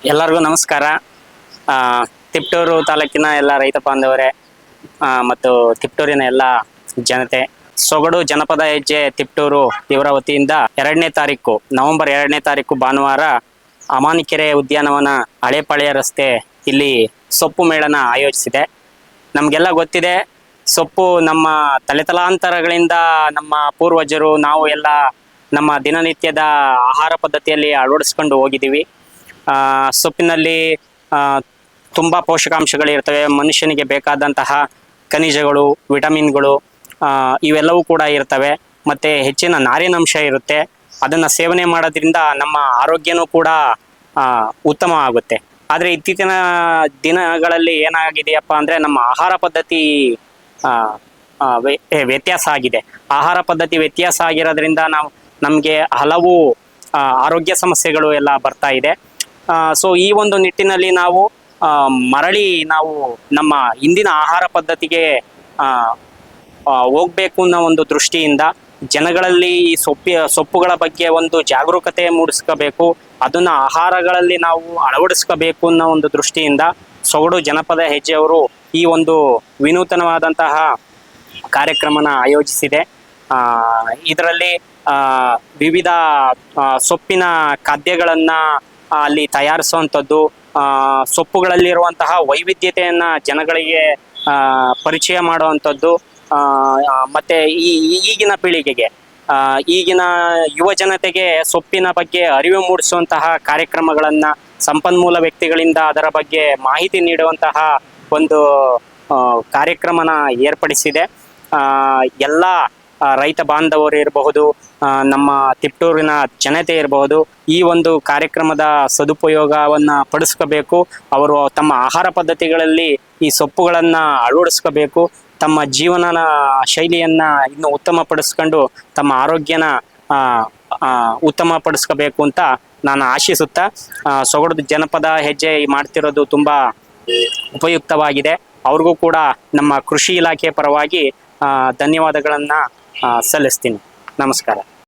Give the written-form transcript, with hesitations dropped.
ಎಲ್ಲರಿಗೂ ನಮಸ್ಕಾರ. ಆ, ತಿಪ್ಟೂರು ತಾಲೂಕಿನ ಎಲ್ಲ ರೈತ ಬಾಂಧವರೇ ಮತ್ತು ತಿಪ್ಟೂರಿನ ಎಲ್ಲ ಜನತೆ, ಸೊಗಡು ಜನಪದ ಹೆಜ್ಜೆ ತಿಪ್ಟೂರು ಇವರ ವತಿಯಿಂದ ನವೆಂಬರ್ 2ನೇ ತಾರೀಕು ಭಾನುವಾರ ಅಮಾನಿಕೆರೆ ಉದ್ಯಾನವನ ಹಳೇಪಾಳ್ಯ ರಸ್ತೆ ಇಲ್ಲಿ ಸೊಪ್ಪು ಮೇಳನ ಆಯೋಜಿಸಿದೆ. ನಮಗೆಲ್ಲ ಗೊತ್ತಿದೆ, ಸೊಪ್ಪು ನಮ್ಮ ತಲೆತಲಾಂತರಗಳಿಂದ ನಮ್ಮ ಪೂರ್ವಜರು ನಾವು ಎಲ್ಲ ನಮ್ಮ ದಿನನಿತ್ಯದ ಆಹಾರ ಪದ್ಧತಿಯಲ್ಲಿ ಅಳವಡಿಸ್ಕೊಂಡು ಹೋಗಿದ್ದೀವಿ. ಸೊಪ್ಪಿನಲ್ಲಿ ತುಂಬ ಪೋಷಕಾಂಶಗಳಿರ್ತವೆ. ಮನುಷ್ಯನಿಗೆ ಬೇಕಾದಂತಹ ಖನಿಜಗಳು, ವಿಟಮಿನ್ಗಳು ಇವೆಲ್ಲವೂ ಕೂಡ ಇರ್ತವೆ. ಮತ್ತು ಹೆಚ್ಚಿನ ನಾರಿನಂಶ ಇರುತ್ತೆ. ಅದನ್ನು ಸೇವನೆ ಮಾಡೋದ್ರಿಂದ ನಮ್ಮ ಆರೋಗ್ಯನೂ ಕೂಡ ಉತ್ತಮ ಆಗುತ್ತೆ. ಆದರೆ ಇತ್ತೀಚಿನ ದಿನಗಳಲ್ಲಿ ಏನಾಗಿದೆಯಪ್ಪ ಅಂದರೆ, ನಮ್ಮ ಆಹಾರ ಪದ್ಧತಿ ವ್ಯತ್ಯಾಸ ಆಗಿದೆ. ಆಹಾರ ಪದ್ಧತಿ ವ್ಯತ್ಯಾಸ ಆಗಿರೋದ್ರಿಂದ ನಮಗೆ ಹಲವು ಆರೋಗ್ಯ ಸಮಸ್ಯೆಗಳು ಎಲ್ಲ ಬರ್ತಾ ಇದೆ. ಸೊ ಈ ಒಂದು ನಿಟ್ಟಿನಲ್ಲಿ ನಾವು ನಮ್ಮ ಇಂದಿನ ಆಹಾರ ಪದ್ಧತಿಗೆ ಹೋಗ್ಬೇಕು ಅನ್ನೋ ಒಂದು ದೃಷ್ಟಿಯಿಂದ ಜನಗಳಲ್ಲಿ ಈ ಸೊಪ್ಪುಗಳ ಬಗ್ಗೆ ಒಂದು ಜಾಗರೂಕತೆ ಮೂಡಿಸ್ಕೋಬೇಕು, ಅದನ್ನ ಆಹಾರಗಳಲ್ಲಿ ನಾವು ಅಳವಡಿಸ್ಕೋಬೇಕು ಅನ್ನೋ ಒಂದು ದೃಷ್ಟಿಯಿಂದ ಸೊಗಡು ಜನಪದ ಹೆಜ್ಜೆಯವರು ಈ ಒಂದು ವಿನೂತನವಾದಂತಹ ಕಾರ್ಯಕ್ರಮನ ಆಯೋಜಿಸಿದೆ. ಇದರಲ್ಲಿ ವಿವಿಧ ಸೊಪ್ಪಿನ ಖಾದ್ಯಗಳನ್ನ ಅಲ್ಲಿ ತಯಾರಿಸುವಂಥದ್ದು, ಸೊಪ್ಪುಗಳಲ್ಲಿರುವಂತಹ ವೈವಿಧ್ಯತೆಯನ್ನ ಜನಗಳಿಗೆ ಪರಿಚಯ ಮಾಡುವಂಥದ್ದು, ಮತ್ತೆ ಈಗಿನ ಪೀಳಿಗೆಗೆ, ಈಗಿನ ಯುವ ಜನತೆಗೆ ಸೊಪ್ಪಿನ ಬಗ್ಗೆ ಅರಿವು ಮೂಡಿಸುವಂತಹ ಕಾರ್ಯಕ್ರಮಗಳನ್ನ ಸಂಪನ್ಮೂಲ ವ್ಯಕ್ತಿಗಳಿಂದ ಅದರ ಬಗ್ಗೆ ಮಾಹಿತಿ ನೀಡುವಂತಹ ಒಂದು ಕಾರ್ಯಕ್ರಮನ ಏರ್ಪಡಿಸಿದೆ. ಎಲ್ಲ ರೈತ ಬಾಂಧವರು ಇರಬಹುದು, ನಮ್ಮ ತಿಪ್ಟೂರಿನ ಜನತೆ ಇರಬಹುದು, ಈ ಒಂದು ಕಾರ್ಯಕ್ರಮದ ಸದುಪಯೋಗವನ್ನ ಪಡಿಸ್ಕೋಬೇಕು. ಅವರು ತಮ್ಮ ಆಹಾರ ಪದ್ಧತಿಗಳಲ್ಲಿ ಈ ಸೊಪ್ಪುಗಳನ್ನ ಅಳವಡಿಸ್ಕೋಬೇಕು. ತಮ್ಮ ಜೀವನ ಶೈಲಿಯನ್ನ ಇನ್ನು ಉತ್ತಮಪಡಿಸ್ಕೊಂಡು ತಮ್ಮ ಆರೋಗ್ಯನ ಉತ್ತಮಪಡಿಸ್ಕೋಬೇಕು ಅಂತ ನಾನು ಆಶಿಸುತ್ತಾ, ಸೊಗಡು ಜನಪದ ಹೆಜ್ಜೆ ಮಾಡ್ತಿರೋದು ತುಂಬಾ ಉಪಯುಕ್ತವಾಗಿದೆ. ಅವ್ರಿಗೂ ಕೂಡ ನಮ್ಮ ಕೃಷಿ ಇಲಾಖೆ ಪರವಾಗಿ ಧನ್ಯವಾದಗಳನ್ನ ಸಲ್ಲಿಸ್ತೀನಿ. ನಮಸ್ಕಾರ.